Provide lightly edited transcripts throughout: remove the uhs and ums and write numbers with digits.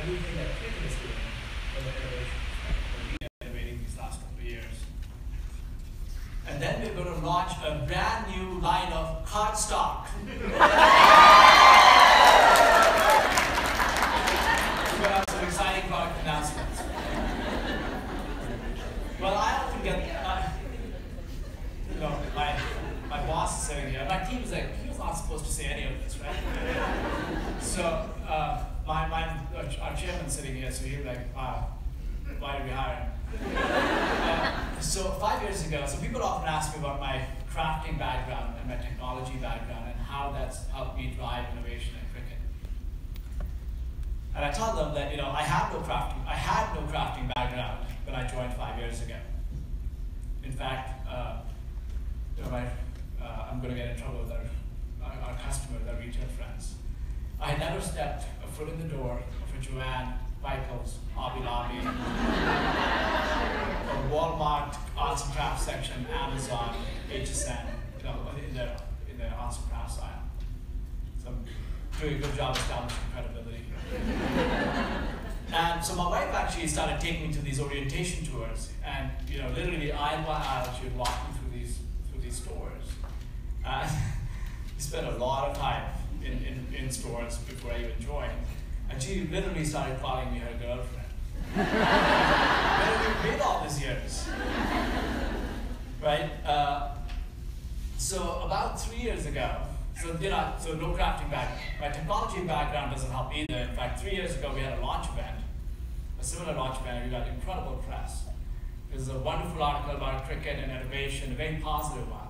do you think that cricket is doing from the innovation perspective? We've been innovating these last couple of years. And then we're going to launch a brand new line of cardstock. We're going to have some exciting product announcements. Well, I often get, my boss is sitting here. My team is like, he was not supposed to say any of this, right? So our chairman's sitting here, so he's like, wow, why did we hire him? So 5 years ago, so people often ask me about my crafting background and my technology background and how that's helped me drive innovation at Cricut. And I tell them that I had no crafting background when I joined 5 years ago. In fact, I'm going to get in trouble with our customers, our retail friends. I had never stepped a foot in the door of a Joanne, Michaels, Hobby Lobby, or Walmart arts and crafts section, Amazon, HSN, in their arts and crafts aisle. So I'm doing a good job establishing credibility here. And so my wife actually started taking me to these orientation tours, and literally aisle by aisle, she would walk me through these stores. We spent a lot of time in stores before I even joined, and she literally started calling me her girlfriend. Where have you been all these years? Right? So about 3 years ago, so no crafting background. My technology background doesn't help either. In fact, 3 years ago we had a launch event, a similar launch event, and we got incredible press. There's a wonderful article about Cricut and innovation, a very positive one.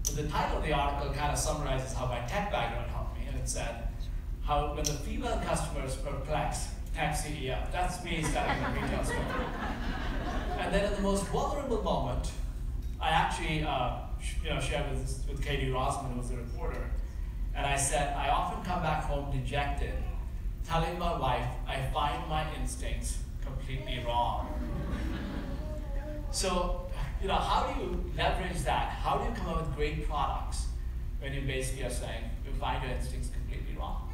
But the title of the article kind of summarizes how my tech background helped me, and it said, how when the female customers perplex tech CEO, that's me starting a retail store. And then in the most vulnerable moment, I actually shared with Katie Rosman, who was the reporter, and I said, I often come back home dejected, telling my wife I find my instincts completely wrong. So, how do you leverage that? How do you come up with great products when you basically are saying you find your instincts completely wrong?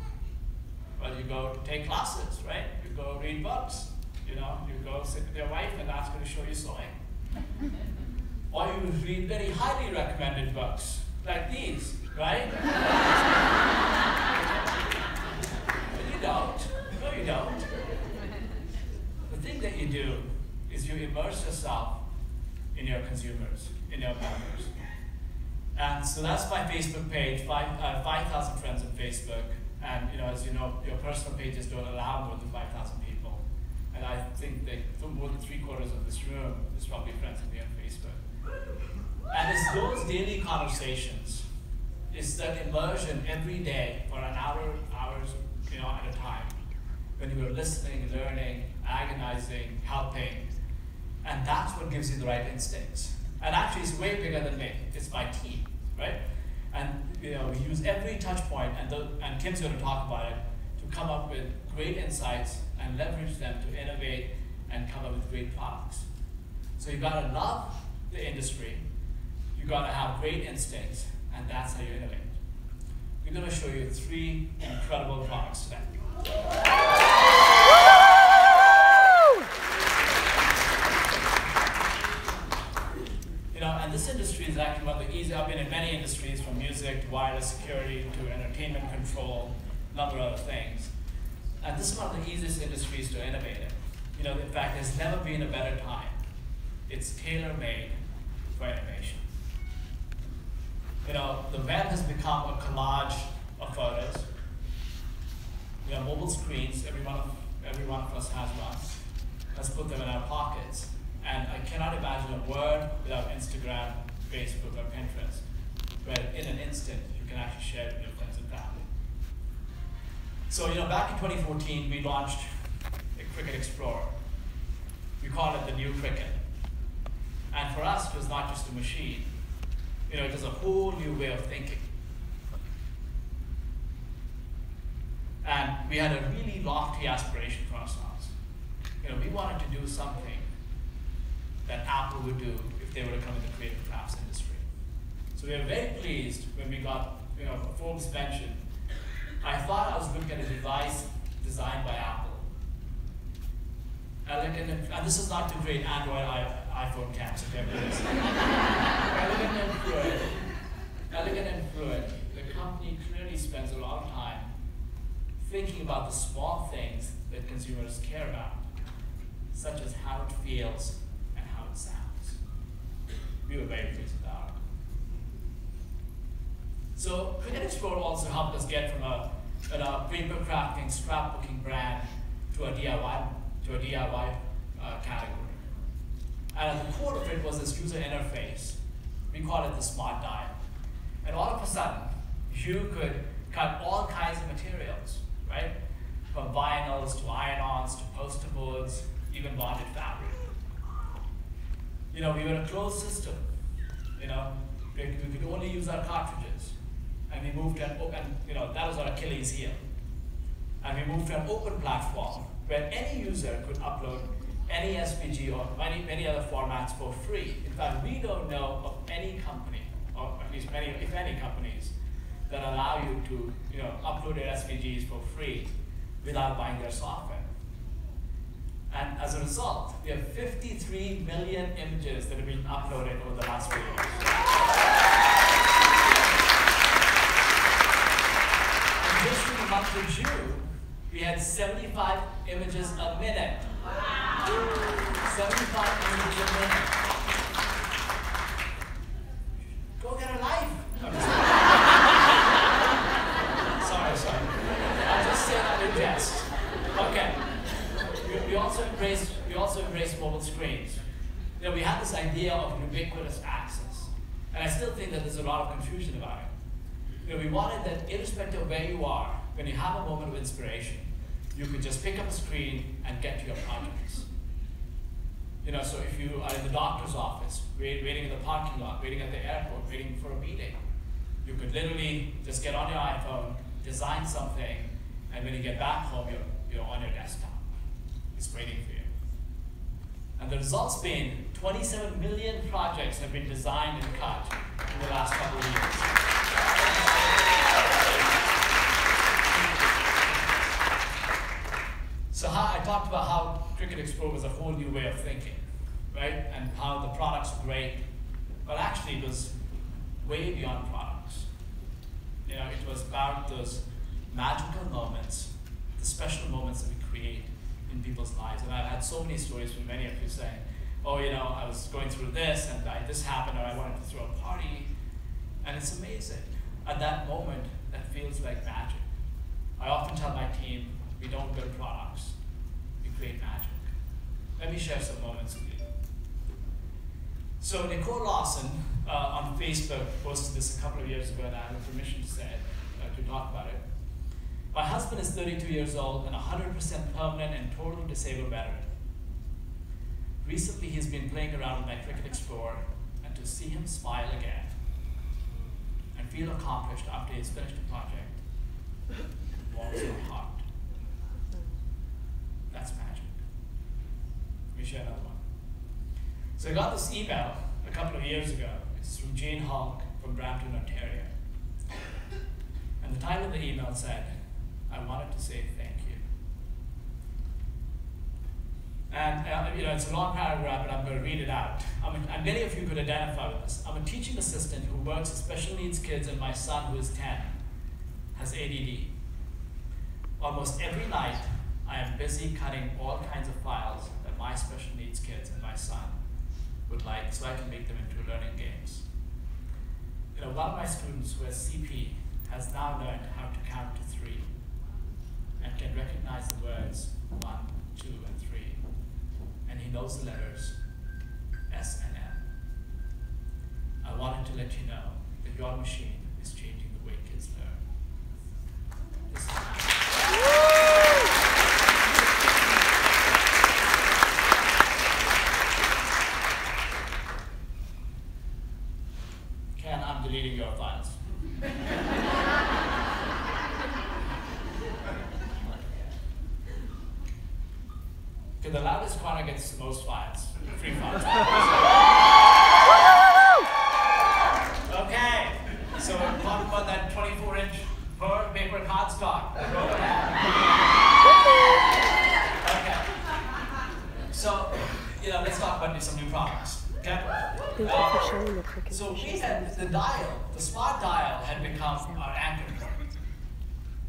Well, you go take classes, right? You go read books. You go sit with your wife and ask her to show you sewing. Or you read very highly recommended books, like these, right? But you don't. No, you don't. The thing that you do is you immerse yourself in your consumers, in your members. And so that's my Facebook page, 5,000 friends on Facebook. And as you know, your personal pages don't allow more than 5,000 people. And I think that more than 3/4 of this room is probably friends with me on Facebook. And it's those daily conversations, it's that immersion every day for an hours at a time, when you are listening, learning, agonizing, helping, and that's what gives you the right instincts. And actually, it's way bigger than me. It's my team, right? And we use every touch point, and Kim's going to talk about it, to come up with great insights and leverage them to innovate and come up with great products. So you've got to love the industry, you've got to have great instincts, and that's how you innovate. We're going to show you 3 incredible products today. And this industry is actually one of the easiest. I've been in many industries, from music to wireless security to entertainment control, a number of other things. And this is one of the easiest industries to innovate in. In fact, there's never been a better time. It's tailor-made for innovation. The web has become a collage of photos. Mobile screens, every one of us has one. Let's put them in our pockets. And I cannot imagine a word without Instagram, Facebook, or Pinterest, where in an instant you can actually share it with your friends and family. So back in 2014, we launched a Cricut Explorer. We called it the new Cricut. And for us, it was not just a machine. It was a whole new way of thinking. And we had a really lofty aspiration for ourselves. We wanted to do something that Apple would do if they were to come in the creative crafts industry. So we were very pleased when we got Forbes mention. I thought I was looking at a device designed by Apple, And this is not to create Android iPhone cams, okay, please. Elegant and fluid. The company clearly spends a lot of time thinking about the small things that consumers care about, such as how it feels and how it sounds. We were very pleased with that. So Cricut Explore also helped us get from a paper crafting, scrapbooking brand to a DIY category. And at the core of it was this user interface. We call it the Smart Dial. And all of a sudden, you could cut all kinds of materials, right? From vinyls to iron-ons to poster boards, even bonded fabric. We were a closed system. We could only use our cartridges. And we moved to an open, that was our Achilles heel. And we moved to an open platform where any user could upload any SVG or many other formats for free. In fact, we don't know of any company, or at least if any companies, that allow you to upload your SVGs for free without buying their software. And as a result, we have 53 million images that have been uploaded over the last few years. And just in the month of June, we had 75 images a minute. Wow. 75 images a minute. Go get a life. Sorry. I'll just say that in jest. Okay. We also embrace mobile screens. We had this idea of ubiquitous access, and I still think that there's a lot of confusion about it. We wanted that irrespective of where you are, when you have a moment of inspiration, you could just pick up a screen and get to your projects. So if you are in the doctor's office, waiting in the parking lot, waiting at the airport, waiting for a meeting, you could literally just get on your iPhone, design something, and when you get back home, you're on your desktop. It's waiting for you. And the result's been 27 million projects have been designed and cut in the last couple of years. So I talked about how Cricut Explore was a whole new way of thinking, right? And how the products are great. But actually, it was way beyond products. It was about those magical moments, the special moments that we create in people's lives. And I've had so many stories from many of you saying, oh, I was going through this, and this happened, or I wanted to throw a party. And it's amazing. At that moment, that feels like magic. I often tell my team, we don't build products, we create magic. Let me share some moments with you. So Nicole Lawson on Facebook posted this a couple of years ago, and I have permission to say it, to talk about it. My husband is 32 years old and 100% permanent and total disabled veteran. Recently, he's been playing around with my Cricut Explore, and to see him smile again and feel accomplished after he's finished a project warms my heart. That's magic. Let me share another one. So I got this email a couple of years ago. It's from Jane Hulk from Brampton, Ontario. And the title of the email said, I wanted to say thank you. And it's a long paragraph, but I'm going to read it out. And many of you could identify with this. I'm a teaching assistant who works with special needs kids, and my son, who is 10, has ADD. Almost every night, I am busy cutting all kinds of files that my special needs kids and my son would like, so I can make them into learning games. One of my students who has CP has now learned how to count to 3 and can recognize the words 1, 2, and 3. And he knows the letters S and M. I wanted to let you know that your machine is changing the way kids learn. This is magic. Ken, I'm deleting your files. The loudest corner gets the most files, free files. Okay, so we're talking about that 24-inch per paper cardstock. Go ahead. Okay. the dial, the smart dial, had become our anchor point.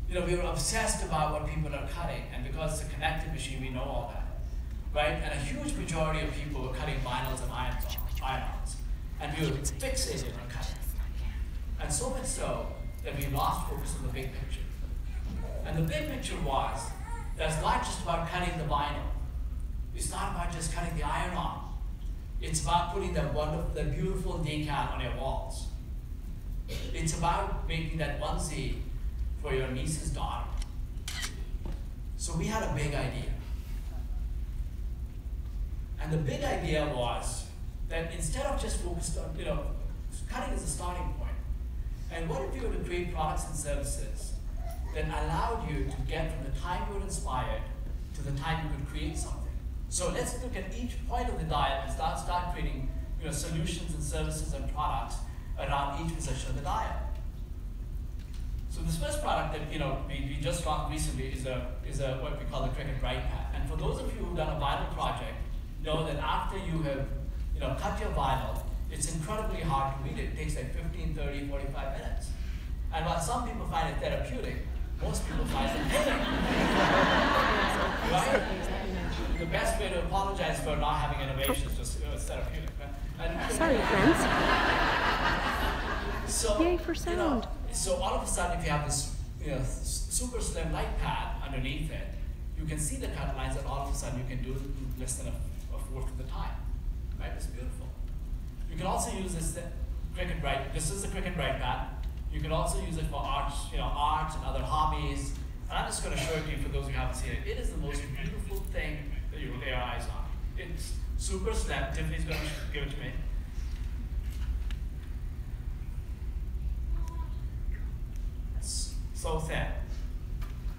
We were obsessed about what people are cutting, and because it's a connected machine, we know all that, right? And a huge majority of people were cutting vinyls and iron-ons, and we were fixated on cutting. And so much so that we lost focus on the big picture. And the big picture was that it's not just about cutting the vinyl. It's not about just cutting the iron-on. It's about putting that beautiful decal on your walls. It's about making that onesie for your niece's daughter. So we had a big idea. And the big idea was that instead of just focused on, cutting is a starting point. And what if you were to create products and services that allowed you to get from the time you were inspired to the time you could create something? So let's look at each point of the dial and start creating solutions and services and products around each position of the dial. So this first product that we just launched recently is a what we call the Cricut Bright Pad. And for those of you who've done a vinyl project, know that after you have cut your vinyl, it's incredibly hard to read it. It takes like 15, 30, 45 minutes. And while some people find it therapeutic, most people find it pain. Right? The best way to apologize for not having innovation is just it's therapeutic. Sorry, friends. So, yay for sound. So all of a sudden, if you have this super slim light pad underneath it, you can see the cut lines, and all of a sudden you can do it in less than a fourth of the time. Right? It's beautiful. You can also use this Cricut Bright. This is the Cricut Bright Pad. You can also use it for arts, arts and other hobbies. And I'm just going to show it to you for those who haven't seen it. It is the most beautiful thing that you will lay your eyes on. It's super slim. Tiffany's going to give it to me. It's so thin.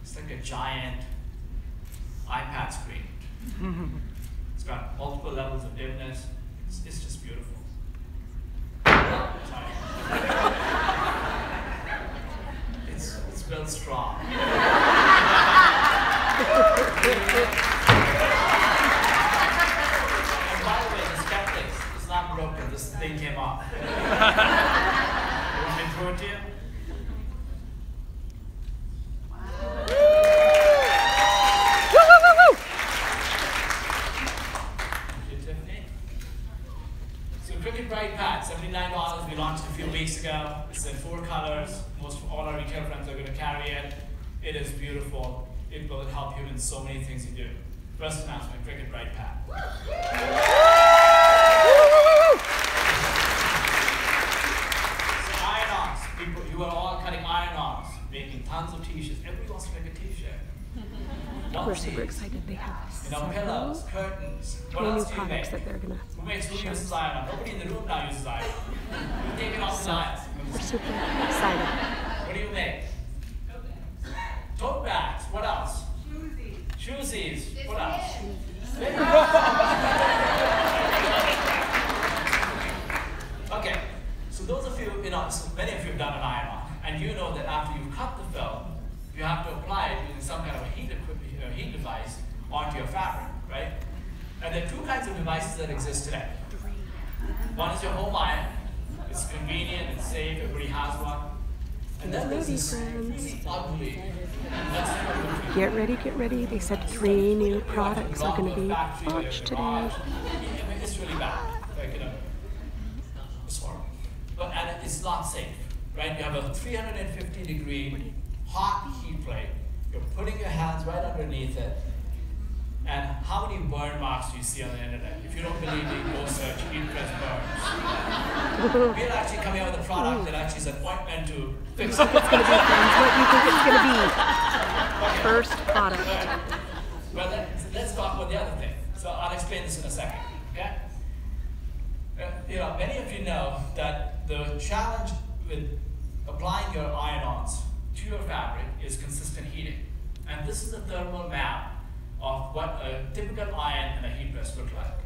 It's like a giant iPad screen. It's got multiple levels of dimness. It's just beautiful. Sorry. It's built strong. And by the way, the skeptics, it's not broken. This thing came off. Want me to throw it to you? Cricut Bright Pad, $79. We launched a few weeks ago. It's in 4 colors. Most of all our retail friends are going to carry it. It is beautiful. It will help you in so many things you do. First announcement, Cricut Bright Pad. So iron-ons. People, you are all cutting iron-ons, making tons of t-shirts. Everybody wants to make a t-shirt. We're super excited they have Pillows, curtains. What new else do you products make? that they're gonna Who uses iron-on? Nobody in the room now uses iron-on. You take it off the aisle. We're super excited. What do you make? Tote bags. What else? Shoesies. What else? Okay. So those of you, so many of you have done an iron-on, and you know that after you cut the film, you have to apply it using some kind of a heat device onto your fabric, right? And there are 2 kinds of devices that exist today. One is your home iron. It's convenient, it's safe, everybody has one. And then there's this really ugly. Get ready. They said 3 new products are going to be launched today. It's really bad. It's horrible. And it's not safe, right? You have a 350-degree hot heat plate. You're putting your hands right underneath it. And how many burn marks do you see on the internet? If you don't believe me, go search heat press burns. We're actually coming out with a product that actually is an ointment to fix it. What do you think it's going to be, friends? What do you think it's going to be? Okay. First product. Well, let's talk about the other thing. So I'll explain this in a second, okay? Many of you know that the challenge with applying your iron-ons to your fabric is consistent heating. And this is a thermal map of what a typical iron and a heat press look like.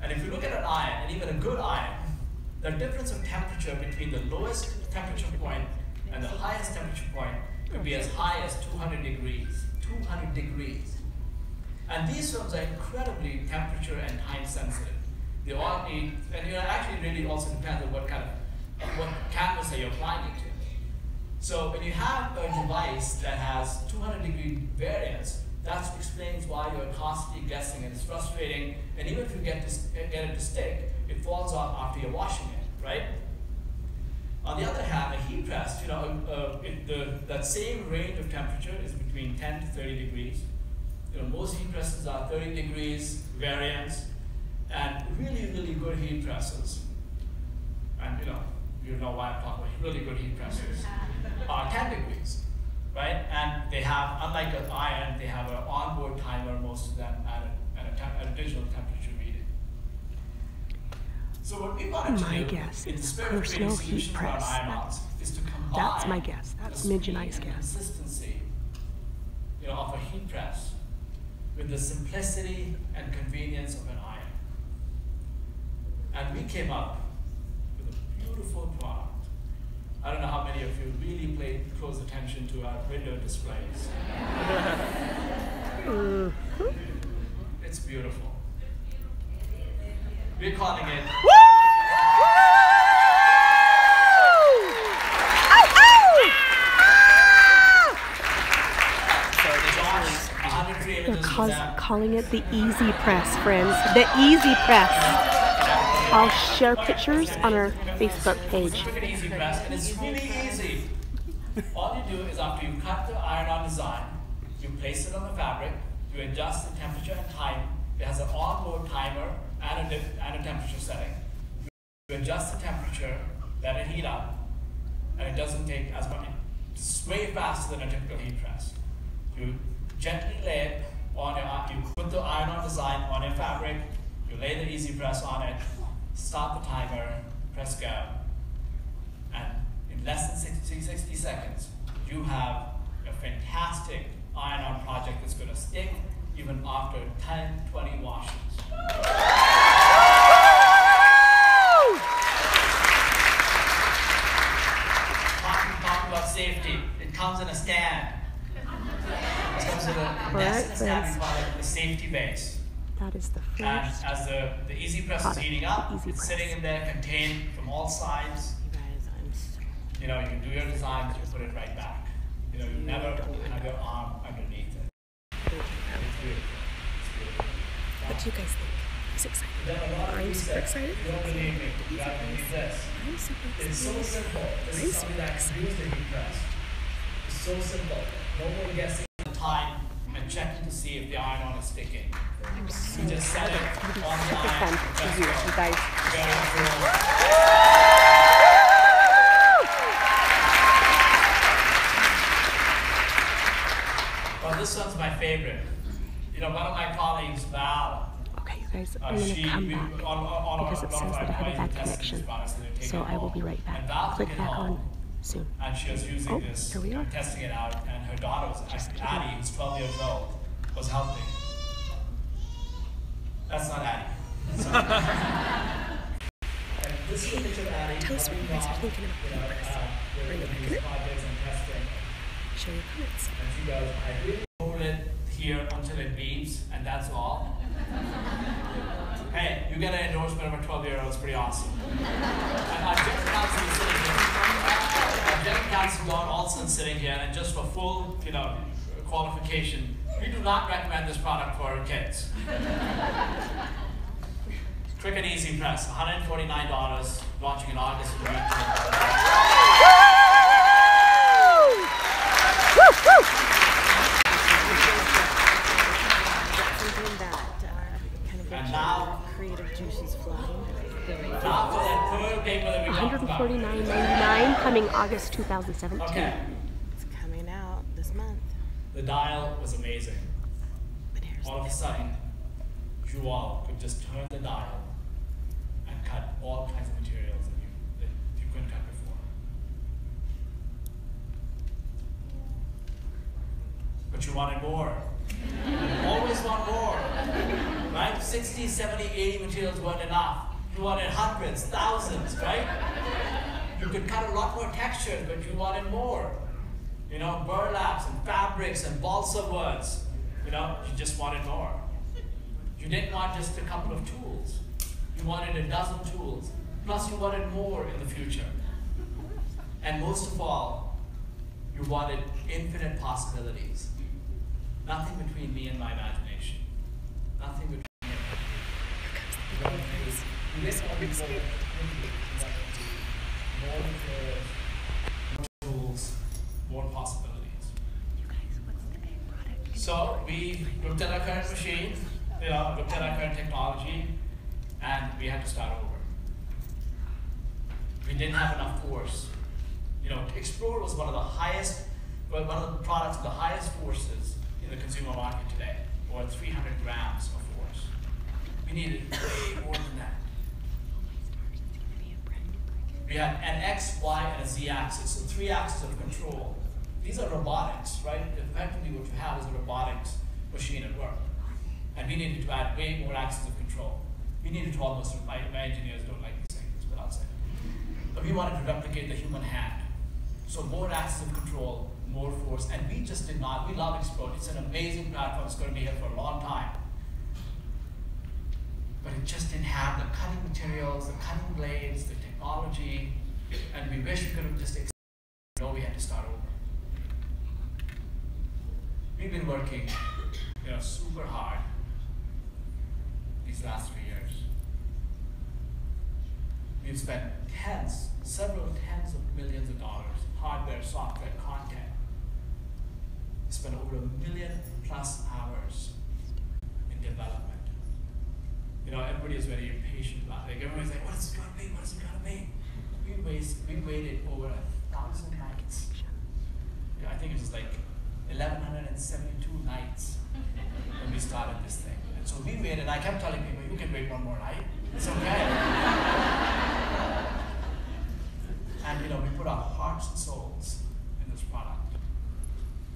And if you look at an iron, and even a good iron, the difference of temperature between the lowest temperature point and the highest temperature point could be as high as 200 degrees. 200 degrees. And these films are incredibly temperature and time sensitive. They all need, and actually really also depends on what kind of of what canvas that you're applying it to. So when you have a device that has 200-degree variance, that explains why you're constantly guessing, and it's frustrating. And even if you get it to stick, it falls off after you're washing it, right? On the other hand, a heat press, that same range of temperature is between 10 to 30 degrees. Most heat presses are 30 degrees variance, and really, really good heat presses. And you know why I'm talking about really good heat presses. Are 10 degrees, right? And they have, unlike an iron, they have an onboard timer, most of them, at a digital temperature reading. So what we wanted to do, guess in the is spirit of personal creating heat solutions for our press. iron-ons, is to combine That's my guess. That's the Midge speed and I's and guess. consistency, of a heat press with the simplicity and convenience of an iron. And we came up with a beautiful product. I don't know how many of you really paid close attention to our window displays. It's beautiful. We're calling it. They're calling it the Easy Press, friends. The Easy Press. I'll share pictures on our Facebook page. Easy Press, and it's really easy. All you do is after you cut the iron-on design, you place it on the fabric, you adjust the temperature and time. It has an onboard timer and a temperature setting. You adjust the temperature, let it heat up, and it doesn't take as much. It's way faster than a typical heat press. You gently lay it on you put the iron-on design on your fabric, you lay the Easy Press on it, start the timer, press go, and in less than 60 seconds, you have a fantastic iron-on project that's going to stick even after 10, 20 washes. Talk about safety. It comes in a stand. It comes in a standing product with a safety base. That is the first. And as the Easy Press is heating up, it's sitting in there, contained from all sides. You can do your design, but you put it right back. You never have your arm underneath it. It's beautiful. What do you guys think? Who's excited? I'm super excited. You don't believe me. You gotta believe this. I'm super excited. It's so simple. This is something that can use the heat press. It's so simple. No more guessing the time and checking to see if the iron-on is sticking. You just set it on the iron. You guys. Well, this one's my favorite. One of my colleagues, Val. Okay, you guys, I'm going to come back because it says that I have a bad connection. So I will be right back. Click back on soon. And she was using this, here we are. Testing it out, and her daughter was Addie, who's 12 years old, was helping. That's not Addie. And this is a picture of Addie. Tell us what you guys are thinking about this. Are you liking it? Show your comments. And she goes, I really hold it here until it beeps, and that's all. Hey, you get an endorsement of a 12-year-old, it's pretty awesome. And our general counsel is sitting here. Our general counsel, Don Olson, sitting here, and just for full, qualification, we do not recommend this product for our kids. Cricut Easy Press, $149, launching in August of 2018. And now, creative juices flowing. now for that third paper that we talked about. $149.99 coming August 2017. Okay. It's coming out this month. The dial was amazing. But here's All of a sudden, you all could just turn the dial and cut all kinds of materials that you couldn't cut before. But you wanted more. You always want more. Right? 60, 70, 80 materials weren't enough. You wanted hundreds, thousands, right? You could cut a lot more textures, but you wanted more. Burlaps and fabrics and balsa woods. You just wanted more. You didn't want just a couple of tools. You wanted a dozen tools. Plus you wanted more in the future. And most of all, you wanted infinite possibilities. Nothing between me and my imagination. Nothing between me and more tools, more possibilities. So we looked at our current machine, looked at our current technology, and we had to start over. We didn't have enough force. Explorer was one of the products with the highest forces in the consumer market today, or 300 grams of force. We needed way more than that. We had an X, Y, and a Z axis, so 3 axes of control. These are robotics, right? Effectively what you have is a robotics machine at work. And we needed to add way more axes of control. We needed to almost, my engineers don't like me saying this, but I'll say it. But we wanted to replicate the human hand. So more axes of control, more force, and we just did not. We love Explode. It's an amazing platform. It's going to be here for a long time. But it just didn't have the cutting materials, the cutting blades, the technology, and we wish we could have just we had to start over. We've been working, super hard these last 3 years. We've spent several tens of millions of dollars, hardware, software, content. We spent over 1 million+ hours in development. Everybody is very impatient about it. Everybody's like, what is it going to be? What is it going to be? We waited over 1,000 nights. I think it was like 1,172 nights when we started this thing. And so we waited. I kept telling people, you can wait one more night. It's okay. And we put our hearts and souls in this product.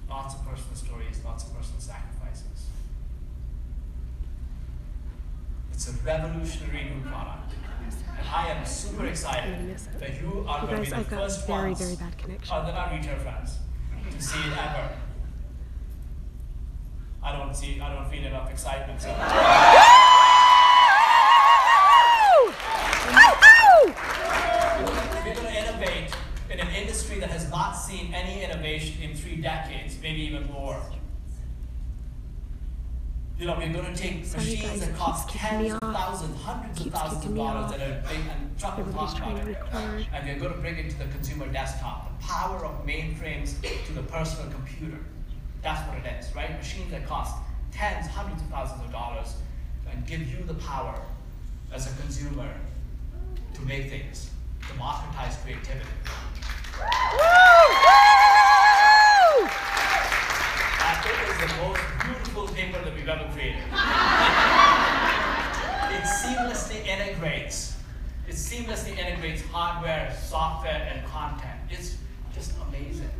Lots of personal stories, lots of personal sacrifices. It's a revolutionary new product. And I am super excited that you are going to be the first ones, very bad connection. other than our retail friends, to see it ever. I don't feel enough excitement. So. We're going to innovate in an industry that has not seen any innovation in 3 decades, maybe even more. We're going to take machines that cost tens of thousands, hundreds of thousands of dollars that are big, and Chuck will talk about it. And we're going to bring it to the consumer desktop. The power of mainframes to the personal computer. That's what it is, right? Machines that cost tens, hundreds of thousands of dollars and give you the power as a consumer to make things, democratize creativity. And it is the most beautiful paper that we've ever created. It seamlessly integrates hardware, software, and content. It's just amazing.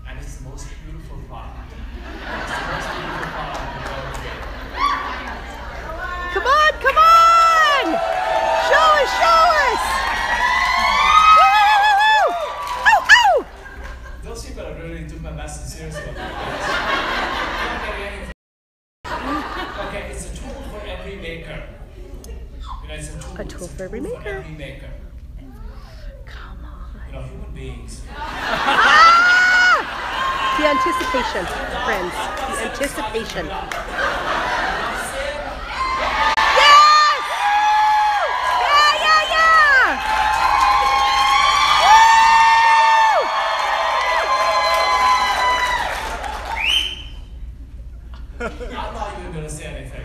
And it's the most beautiful product. It's the most beautiful product we've ever created. Come on, come on! Show us! Woo! Ow, ow! Those people that really took my message seriously. Okay, it's a tool for every maker. It's a tool for every maker. Come on. Human beings. The anticipation, friends. The anticipation. Yes! Yeah! I thought you were going to say anything.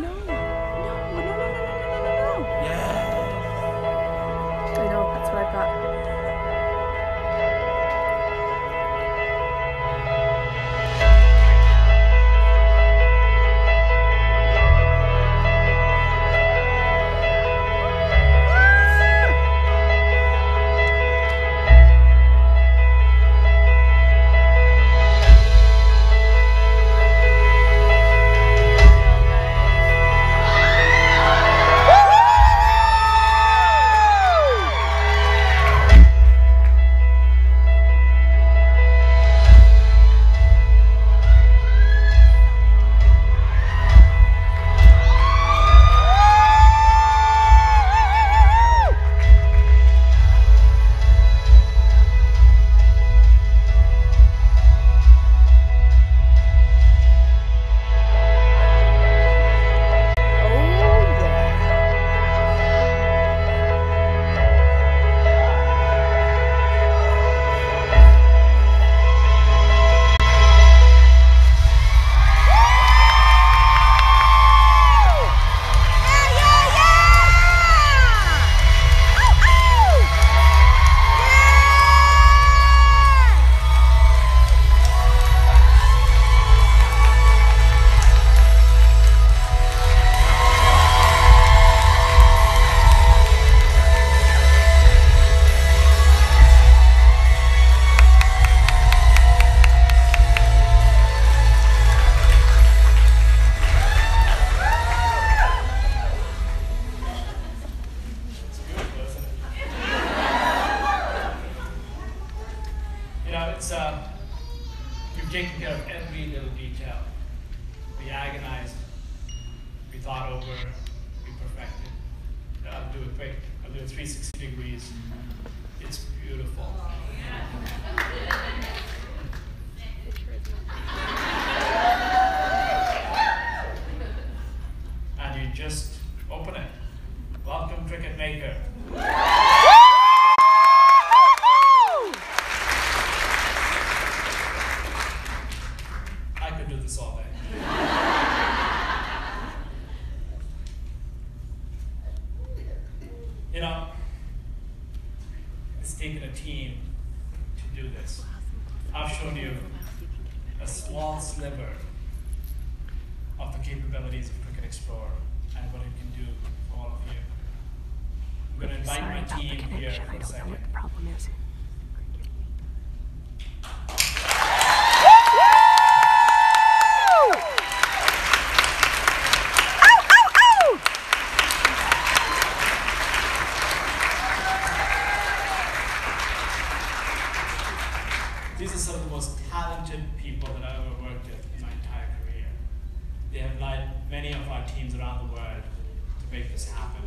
No. Yeah. I know, that's what I've got. it's we've taken care of every little detail. We agonized, we thought over, we perfected. I'll do it quick. I'll do it 360 degrees. It's beautiful. And you just open it. Welcome, Cricut Maker. I could do this all day. You know, it's taken a team to do this. I've shown you a small sliver of the capabilities of Cricut Explore and what it can do for all of you. I'm going to invite my team here for a I don't know second. what the problem is. These are some of the most talented people that I've ever worked with in my entire career. They have led many of our teams around the world to make this happen.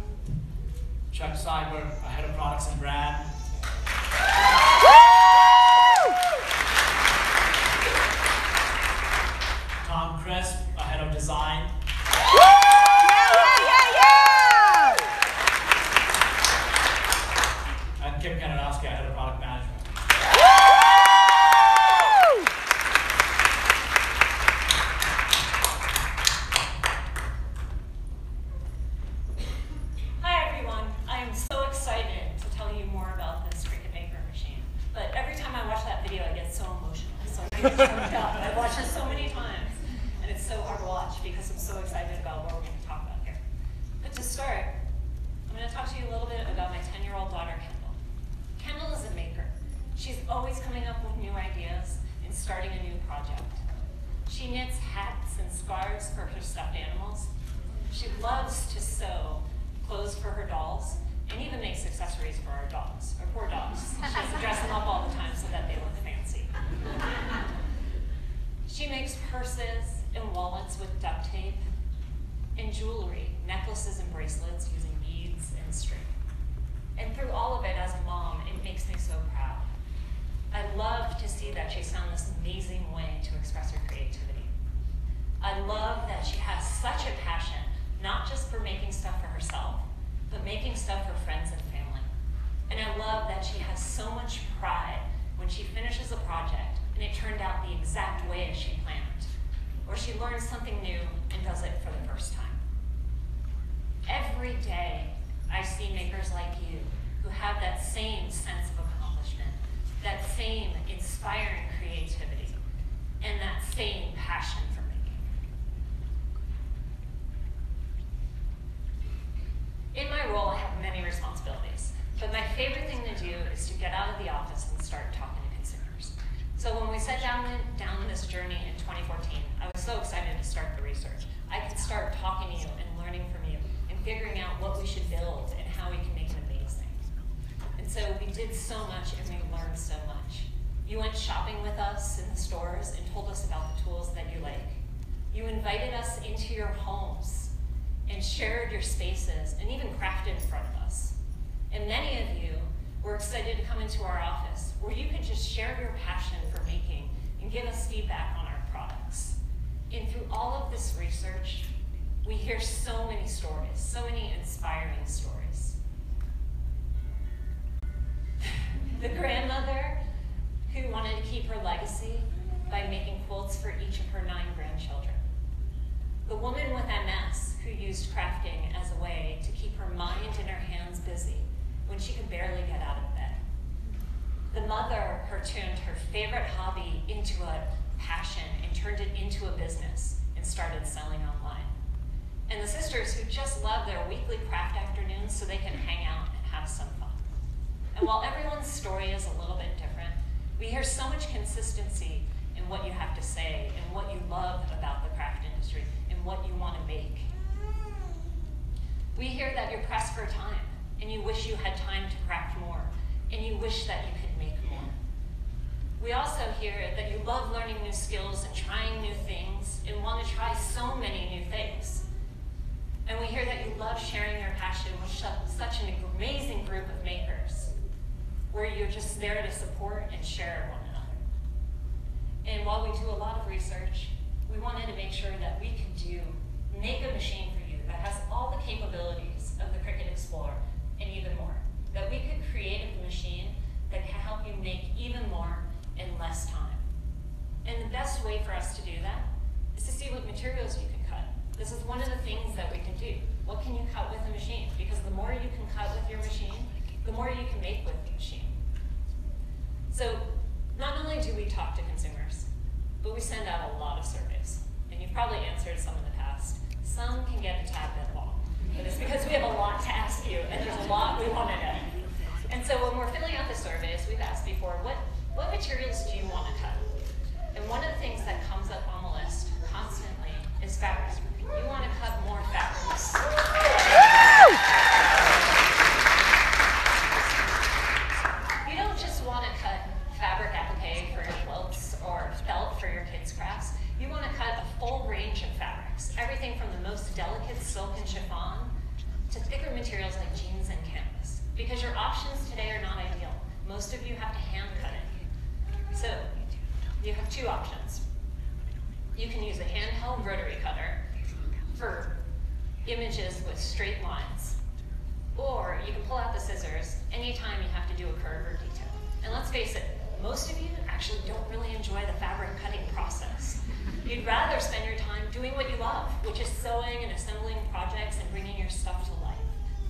Chuck Cyber, our head of products and brand. Tom Crisp, our head of design. And Kim Kanadowski, our head of product management. Hi everyone, I am so excited to tell you more about this Cricut Maker machine. But every time I watch that video, I get so emotional. So I get choked up. I've watched it so many times, and it's so hard to watch because I'm so excited about what we're going to talk about here. But to start, I'm going to talk to you a little bit about my 10-year-old daughter, Kendall. Kendall is a maker. She's always coming up with new ideas and starting a new project. She knits hats and scarves for her stuffed animals. She loves to sew clothes for her dolls, and even makes accessories for our dogs, our poor dogs. She has to dress them up all the time so that they look fancy. She makes purses and wallets with duct tape, and jewelry, necklaces and bracelets using beads and string. And through all of it, as a mom, it makes me so proud. I love to see that she's found this amazing way to express her creativity. I love that she has such a passion, not just for making stuff for herself, but making stuff for friends and family. And I love that she has so much pride when she finishes a project and it turned out the exact way as she planned, or she learns something new and does it for the first time. Every day, I see makers like you who have that same sense of accomplishment, that same inspiring creativity, and that same passion for making. In my role, I have many responsibilities, but my favorite thing to do is to get out of the office and start talking to consumers. So when we set down this journey in 2014, I was so excited to start the research. I could start talking to you and learning from you and figuring out what we should build and how we can make it amazing. And so we did so much and we learned so much. You went shopping with us in the stores and told us about the tools that you like. You invited us into your homes and shared your spaces and even crafted in front of us. And many of you were excited to come into our office where you could just share your passion for making and give us feedback on our products. And through all of this research, we hear so many stories, so many inspiring stories. The grandmother who wanted to keep her legacy by making quilts for each of her 9 grandchildren. The woman with MS who used crafting as a way to keep her mind and her hands busy when she could barely get out of bed. The mother who turned her favorite hobby into a passion and turned it into a business and started selling online. And the sisters who just love their weekly craft afternoons so they can hang out and have some fun. And while everyone's story is a little bit different, we hear so much consistency in what you have to say and what you love about the craft industry and what you want to make. We hear that you're pressed for time and you wish you had time to craft more and you wish that you could make more. We also hear that you love learning new skills and trying new things and want to try so many new things. And we hear that you love sharing your passion with such an amazing group of makers, where you're just there to support and share one another. And while we do a lot of research, we wanted to make sure that we could make a machine for you that has all the capabilities of the Cricut Explorer and even more. That we could create a machine that can help you make even more in less time. And the best way for us to do that is to see what materials you can cut. This is one of the things that we can do. What can you cut with a machine? Because the more you can cut with your machine, the more you can make with the machine. So not only do we talk to consumers, but we send out a lot of surveys. And you've probably answered some in the past. Some can get a tad bit long, but it's because we have a lot to ask you, and there's a lot we want to know. And so when we're filling out the surveys, we've asked before, what materials do you want to cut? And one of the things that comes up on the list constantly is fabric. You want to cut more fabrics. You don't just want to cut fabric applique for your quilts or felt for your kids' crafts. You want to cut a full range of fabrics. Everything from the most delicate silk and chiffon to thicker materials like jeans and canvas. Because your options today are not ideal. Most of you have to hand cut it. So you have two options. You can use a handheld rotary cutter for images with straight lines. Or you can pull out the scissors anytime you have to do a curve or detail. And let's face it, most of you actually don't really enjoy the fabric cutting process. You'd rather spend your time doing what you love, which is sewing and assembling projects and bringing your stuff to life.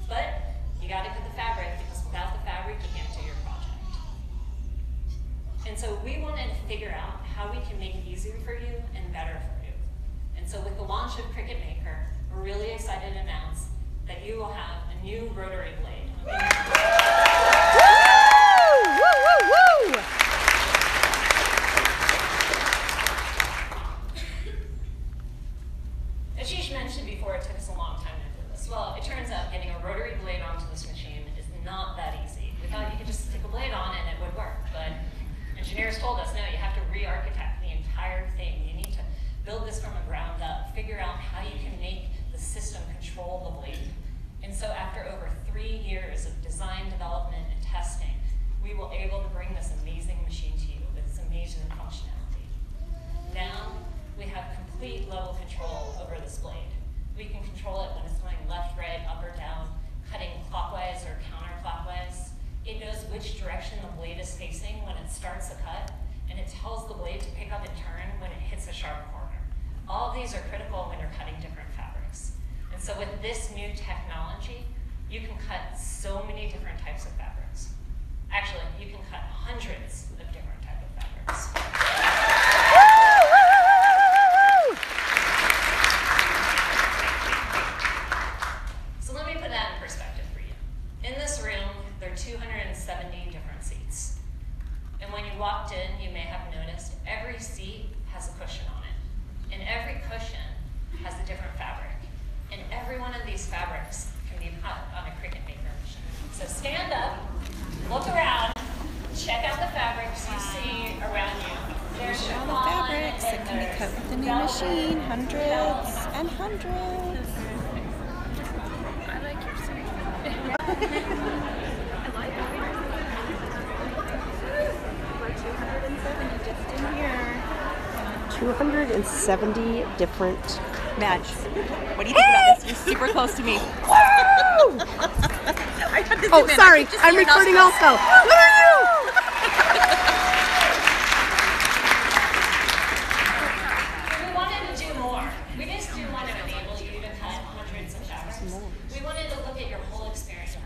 But you gotta cut the fabric, because without the fabric, you can't do your project. And so we wanted to figure out how we can make it easier for you and better for you. And so with the launch of Cricut Maker, we're really excited to announce that you will have a new rotary blade. Ashish mentioned before it took us a long time to do this. Well, it turns out getting a rotary blade onto this machine is not that easy. We thought you could just stick a blade on and it would work, but engineers told us, no, you have to re-architect the entire thing. You need to build this from the ground up, figure out how you can make the system control the blade. And so after over 3 years of design, development, and testing, we were able to bring this amazing machine to you with its amazing functionality. Now, we have complete level control over this blade. We can control it when it's going left, right, up, or down, cutting clockwise or counterclockwise. It knows which direction the blade is facing when it starts a cut, and it tells the blade to pick up and turn when it hits a sharp corner. All of these are critical when you're cutting different fabrics. And so with this new technology, you can cut so many different types of fabrics. Actually, you can cut hundreds of different types of fabrics. So let me put that in perspective for you. In this room, there are 270 different seats. And when you walked in, you may have noticed every seat has a cushion on it. And every cushion has a different fabric. And every one of these fabrics can be cut on a Cricut Maker machine. So stand up, look around, check out the fabrics you see around you. There's all the fabrics that can be cut with the new machine, hundreds and hundreds. I like your suit. I like it. We're 270 just in here. 270 different. Madge, what do you think about this? You're super close to me. Oh, sorry. I'm recording also. Who are you? We wanted to do more. We just didn't want to enable you to cut hundreds of fabrics. We wanted to look at your whole experience.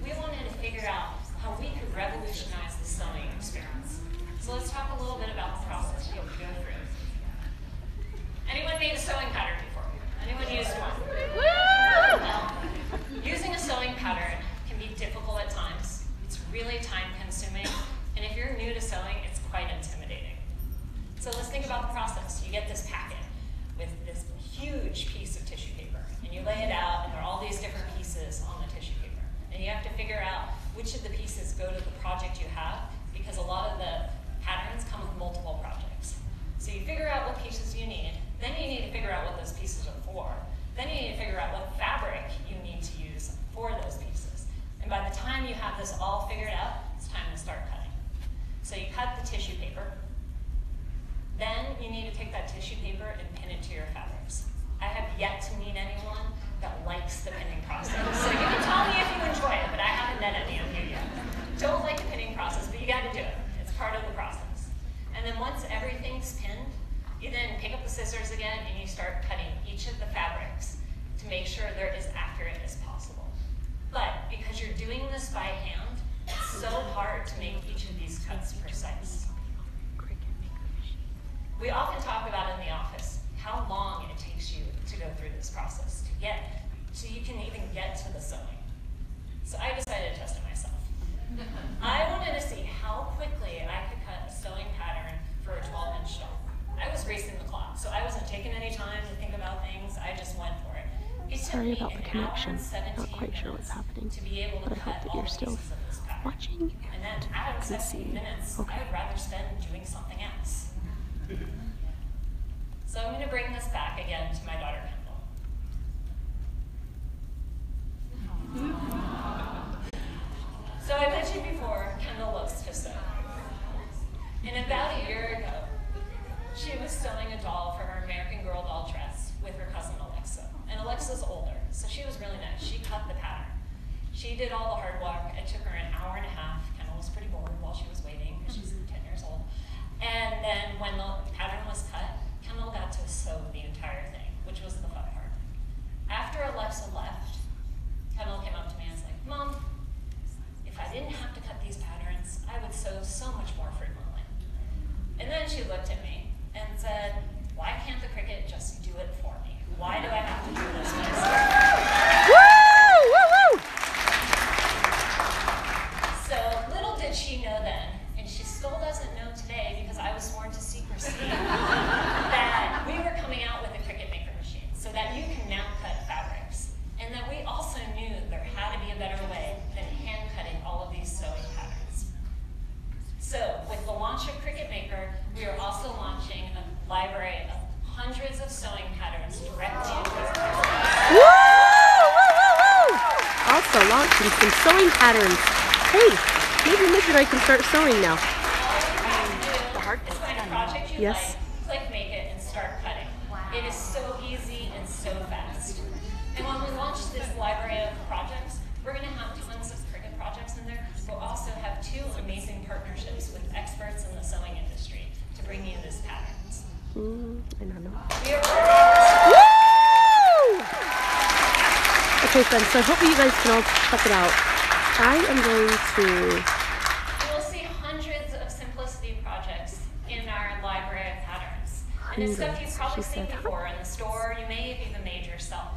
We wanted to figure out how we could revolutionize the sewing experience. So let's talk a little bit about the process you'll go through. Anyone made a sewing pattern before? Anyone used one? Well, using a sewing pattern can be difficult at times. It's really time consuming. And if you're new to sewing, it's quite intimidating. So let's think about the process. You get this packet with this huge piece of tissue paper. And you lay it out, and there are all these different pieces on the tissue paper. And you have to figure out which of the pieces go to the project you have, because a lot of the patterns come with multiple you need to take that tissue paper and pin it to your fabrics. I have yet to meet anyone that likes the pinning process. So you can tell me if you enjoy it, but I haven't met any of you yet. Don't like the pinning process, but you got to do it. It's part of the process. And then once everything's pinned, you then pick up the scissors again and you start cutting each of the fabrics to make sure they're as accurate as possible. But because you're doing this by hand, it's so hard to make each of these cuts precise. We often talk about in the office how long it takes you to go through this process to get, so you can even get to the sewing. So I decided to test it myself. I wanted to see how quickly I could cut a sewing pattern for a 12-inch doll. I was racing the clock, so I wasn't taking any time to think about things. I just went for it. Sorry about the connection. Not quite sure what's happening, but I hope that you're still watching And then out of 17 minutes, Okay. I would rather spend doing something else. So I'm going to bring this back again to my daughter, Kendall. So I mentioned before, Kendall loves to sew. And about a year ago, she was sewing a doll for her American Girl doll dress with her cousin Alexa. And Alexa's older, so she was really nice. She cut the pattern. She did all the hard work. It took her an hour and a half. Kendall was pretty bored while she was waiting because she's 10 years old. And then when the pattern was cut, Kendall got to sew the entire thing, which was the fun part. After Alexa left, Kendall came up to me and was like, Mom, if I didn't have to cut these patterns, I would sew so much more frequently. And then she looked at me and said, why can't the Cricut just do it for me? Why do I have to do this myself? Woo! Woo! Woo! So little did she know then, and she still doesn't know today because I was sworn to secrecy, that we were coming out with a Cricut Maker machine so that you can now cut fabrics. And that we also knew there had to be a better way than hand cutting all of these sewing patterns. So with the launch of Cricut Maker, we are also launching a library of hundreds of sewing patterns directly into our Woo! Woo! Woo! Woo! Also launching some sewing patterns. Hey, maybe Mitch and I can start sewing now. Is find a project you Yes. like, click make it, and start cutting. It is so easy and so fast. And when we launch this library of projects, we're going to have tons of Cricut projects in there. We'll also have 2 amazing partnerships with experts in the sewing industry to bring you these patterns. I don't know. We are partners. Woo! Okay, friends, so I hope you guys can all check it out. I am going to... You will see hundreds of simplicity projects in our library of patterns. And it's stuff you've probably She seen said, before in the store. You may have even made yourself.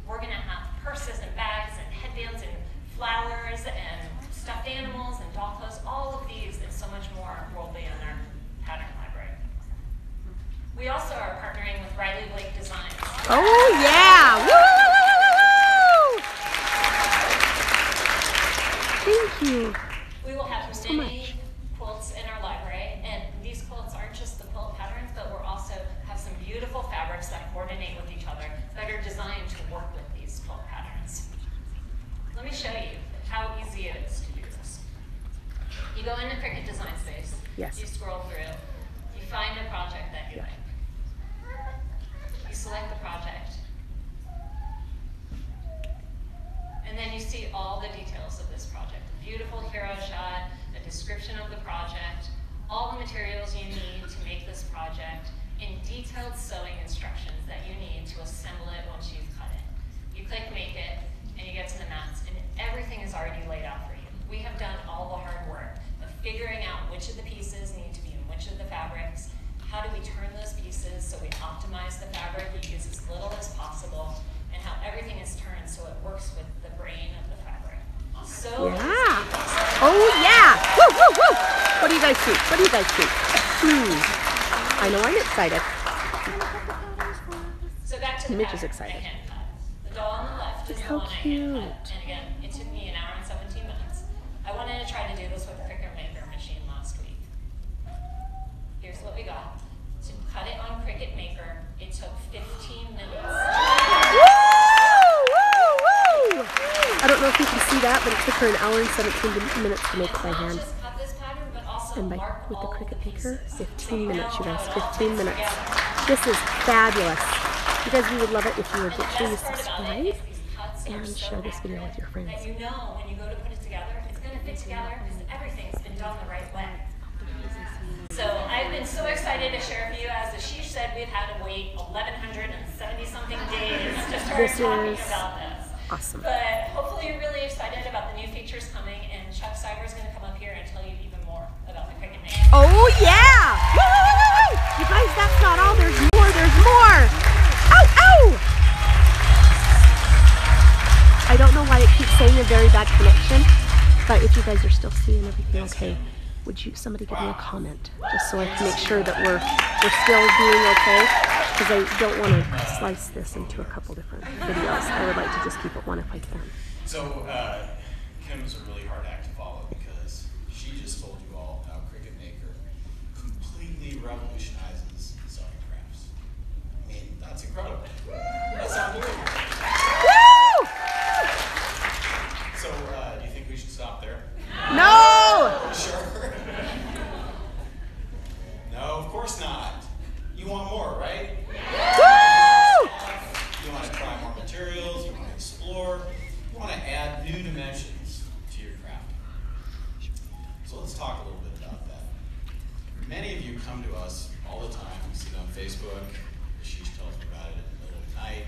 We're going to have purses and bags and headbands and flowers and stuffed animals and doll clothes. All of these and so much more will be in our pattern library. We also are partnering with Riley Blake Designs. Oh, yeah! Woo! Woo! Woo! Woo! Thank you. We will have so many much. quilts in our library, and these quilts aren't just the quilt patterns, but we'll also have some beautiful fabrics that coordinate with each other that are designed to work with these quilt patterns. Let me show you how easy it is to do this. You go into Cricut Design Space, Yes. you scroll through, you find a project that you like. You select the project, and then you see all the details of this project. A beautiful hero shot, a description of the project, all the materials you need to make this project, and detailed sewing instructions that you need to assemble it once you've cut it. You click make it, and you get to the mats, and everything is already laid out for you. We have done all the hard work of figuring out which of the pieces need to be in which of the fabrics, how do we turn those pieces so we optimize the fabric, we use as little as possible, and how everything is turned so it works with the brain of the fabric. So Yeah. Oh, yeah. Woo, woo, woo. What do you guys think? What do you guys think? I know I'm excited. So back to the Mitch is pattern, excited. the hand cut. The doll on the left is How the one I hand cute. cut. And again, it took me an hour and 17 minutes. I wanted to try to do this with a Cricut Maker machine last week. Here's what we got. To cut it on Cricut Maker, it took 15 minutes. Woo! Woo! Woo! I don't know if you can see that, but it took her an hour and 17 minutes to make it by Not hand. just cut this pattern, but also also And mark with the all Cricut the Maker, pieces. 15 minutes, you guys, know how it all 15 fits minutes. together. This is fabulous. You guys, we would love it if you would And the please best part about subscribe it is these cuts are and so share this video with accurate your friends. that you know when you go to put it together, it's going to fit together because everything's been done the right way. So I've been so excited to share with you. As Ashish said, we've had to wait 1,170 something days to start This talking is about this. awesome. But hopefully you're really excited about the new features coming, and Chuck Cyber is going to come up here and tell you even more about the Cricut Maker. Oh yeah! Woo! You guys, that's not all. There's more. There's more. Ow! Ow! I don't know why it keeps saying a very bad connection, but if you guys are still seeing everything okay, would somebody give me a comment just so I can make sure that we're still doing okay? Because I don't want to slice this into a couple different videos. I would like to just keep it one if I can. So Kim's a really hard act to follow because she just told you all how Cricut Maker completely revolutionizes sewing crafts. I mean, that's incredible. That's unbelievable. Woo! So do you think we should stop there? No! Sure. No, of course not. You want more, right? Woo! You want to try more materials, you want to explore, you want to add new dimensions to your craft. So let's talk a little bit about that. Many of you come to us all the time. You see it on Facebook. Ashish tells me about it in the middle of the night.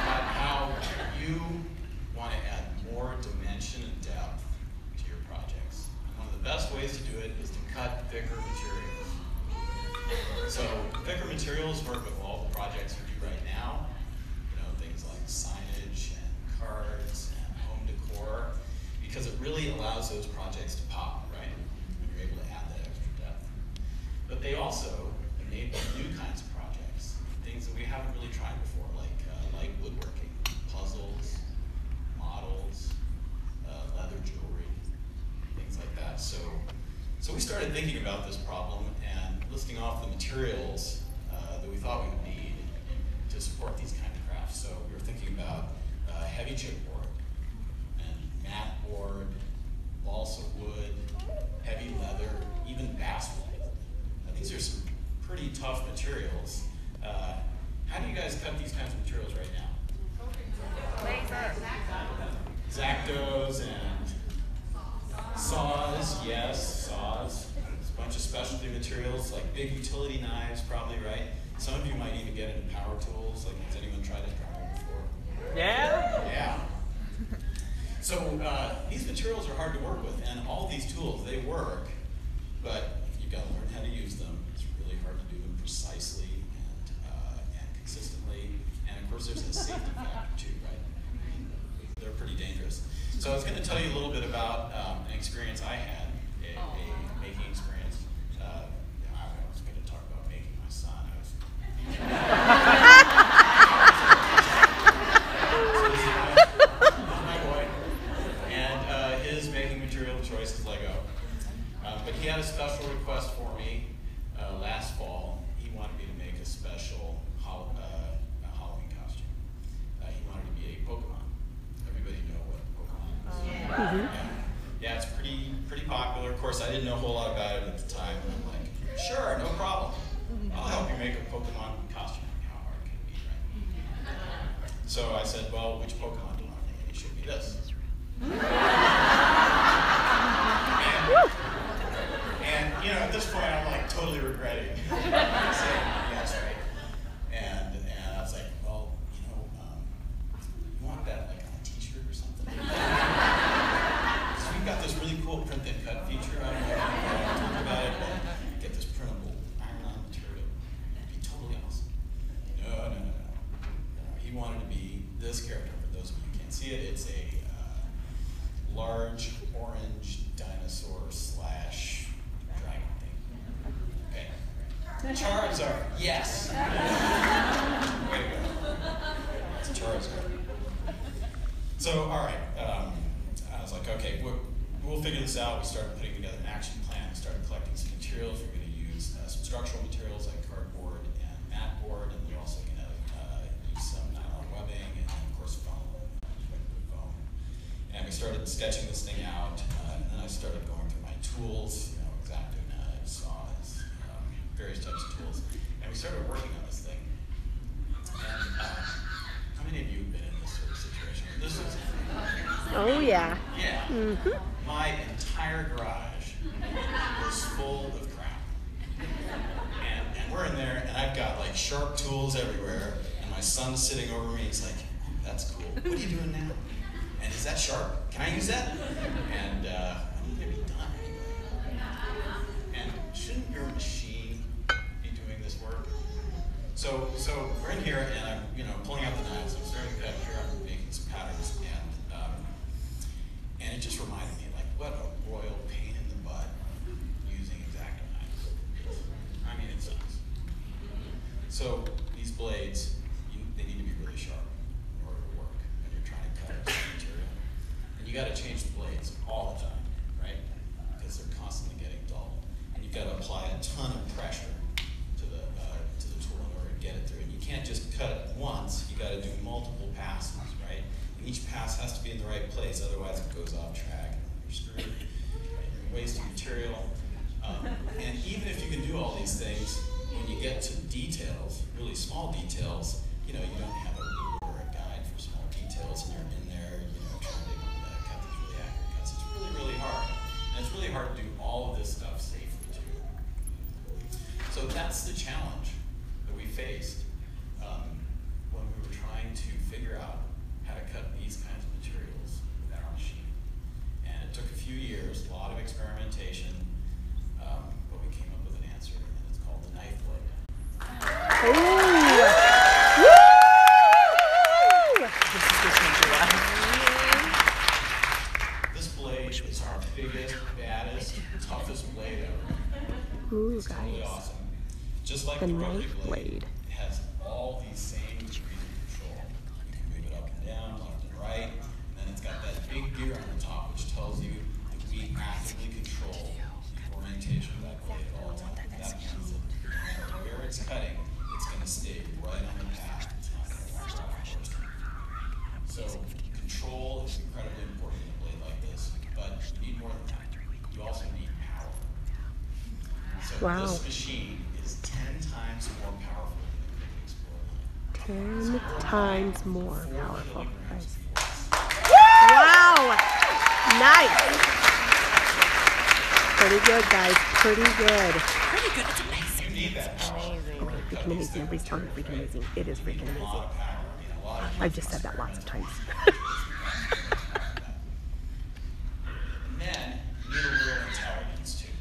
About how you want to add more dimension and depth to your projects. And one of the best ways to do it is to cut thicker materials. So thicker materials work with all the projects you do right now. You know, things like signage and cards and home decor, because it really allows those projects to pop, right? When you're able to add that extra depth. But they also enable new kinds of projects, things that we haven't really tried before, like woodworking, puzzles, models, leather jewelry, things like that. So we started thinking about this problem and listing off the materials that we thought we would need to support these kind of crafts. So we were thinking about heavy chipboard and matte board, balsa wood, heavy leather, even basswood. These are some pretty tough materials. How do you guys cut these kinds of materials right now? X-Actos and saws, yes, saws. There's a bunch of specialty materials like big utility knives, probably, right? Some of you might even get into power tools. Like, has anyone tried a dryer before? Yeah. Yeah. So these materials are hard to work with, and all these tools, they work, but you've got to learn how to use them. It's really hard to do them precisely and consistently. And of course, there's a safety factor too, right? They're pretty dangerous. So I was going to tell you a little bit about an experience I had, a making experience. I was going to talk about making my son. My boy. And his making material of choice is Lego. But he had a special request for me last fall. He wanted me to make a special Halloween costume. He wanted to be a Pokemon. Everybody know what Pokemon is? Yeah, it's pretty popular. Of course, I didn't know a whole lot about it at the time. I'm like, sure, no problem. I'll help you make a Pokemon costume. How hard can it be, right? So I said, well, which Pokemon do you want? And he showed me this. And you know, at this point, I'm like totally regretting saying yes, right? And I was like, well, you know, you want that like on a T-shirt or something? So we've got this really cool print then cut feature. I don't know if you talked about it, but get this printable iron-on material. It'd be totally awesome. No. He wanted to be this character. For those of you who can't see it, it's a large orange dinosaur slash dragon thing. Okay. Charizard, yes. Way to go. It's Charizard. So, all right. I was like, okay, we'll figure this out. We started putting together an action plan. We started collecting some materials. We're going to use some structural materials like cardboard and mat board, and we're also going to use some nylon webbing and of course foam, regular foam. And we started sketching this thing out, and then I started going through my started working on this thing. And how many of you have been in this sort of situation? This is, Oh yeah. yeah. Mm-hmm. My entire garage was full of crap. And we're in there, and I've got like sharp tools everywhere, and my son's sitting over me, he's like, that's cool. What are you doing now? And is that sharp? Can I use that? And I'm gonna be done anyway. And shouldn't your machine be doing this work? So we're in here, and I'm pulling out the knives. I'm starting to cut here. I'm making some patterns, and it just reminded me like what a royal pain in the butt using X-Acto knives. I mean, it sucks. So these blades, they need to be really sharp in order to work when you're trying to cut material. And you got to change the blades all the time, right? Because they're constantly getting dull. And you've got to apply a ton of pressure to the tool in order to get it through. And you can't just cut it once. You got to do multiple passes, right? And each pass has to be in the right place, otherwise it goes off track. You're screwed. You're wasting material. And even if you can do all these things, when you get to details, really small details, you don't have a ruler or a guide for small details, and you're in there, trying to cut these really accurate cuts. It's really, really hard. And it's really hard to do all of this stuff safely, too. So that's the challenge that we faced when we were trying to figure out how to cut these kinds of materials with our machine. And it took a few years, a lot of experimentation, but we came up with an answer, and it's called the knife blade. This blade is our biggest, baddest, toughest blade ever. Ooh, It's totally guys. awesome. Just like The the rotary knife blade. it has all these same degrees of control. You can move it up and down, left and right, and then it's got that big gear on the top, which tells you that we actively control the orientation of that blade at all times. That means that no matter where it's cutting, it's going to stay right on the path. It's not going to wander off course. So control is incredibly important in a blade like this, but you need more than that. You also need power. So Wow. this machine is 10 times more powerful than the Cricut Explorer. 10 times more 4 powerful. kilograms Guys. force. Wow! Nice! Pretty good, guys. Pretty good. You need that power. Freaking amazing. Return freaking amazing. It is freaking A lot amazing. of power. A lot of I've just said that lots of times. And then you need a little intelligence too.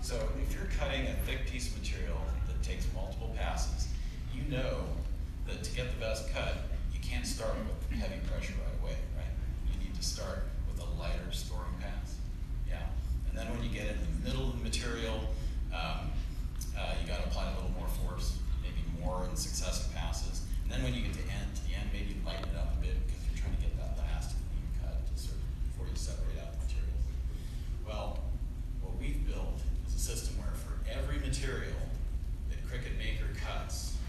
So if you're cutting a thick piece of material that takes multiple passes, you know that to get the best cut, you can't start with heavy pressure right away, right? You need to start with a lighter storing pass. Yeah. And then when you get in the middle of the material, you got to apply a little more force, maybe more in successive passes. And then when you get to the end, maybe lighten it up a bit because you're trying to get that last clean cut to sort of before you separate out the materials. Well, what we've built is a system where for every material that Cricut Maker cuts,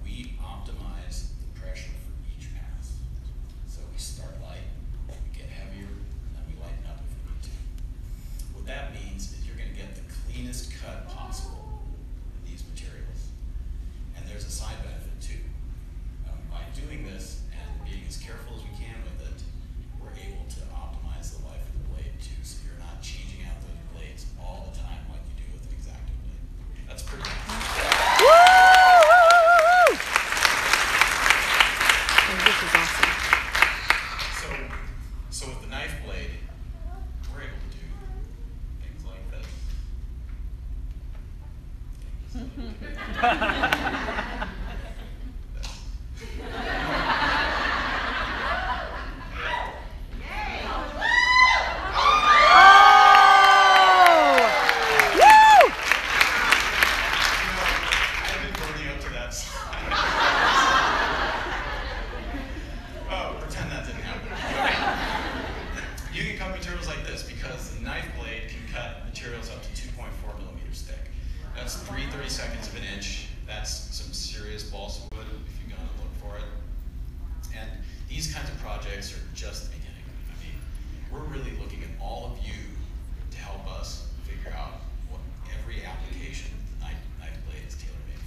we optimize the pressure for each pass. So we start light, we get heavier, and then we lighten up if we need to. What that means is you're going to get the cleanest cut possible in these materials. And there's a side benefit too. By doing this and being as careful as we can with it, we're able to optimize the life of the blade too, so you're not changing out those blades all the time like you do with an X-Acto blade. That's pretty cool. Oh, this is awesome. So with the knife blade, we're able to do things like this. I've been building up to that side. Oh, pretend that didn't happen. You can cut materials like this because the knife blade can cut materials up to 2.4 millimeters thick. That's 3/32 of an inch. That's some serious balsa wood if you're going to look for it. And these kinds of projects are just the beginning. I mean, we're really looking at all of you to help us figure out what every application the knife blade is tailor-made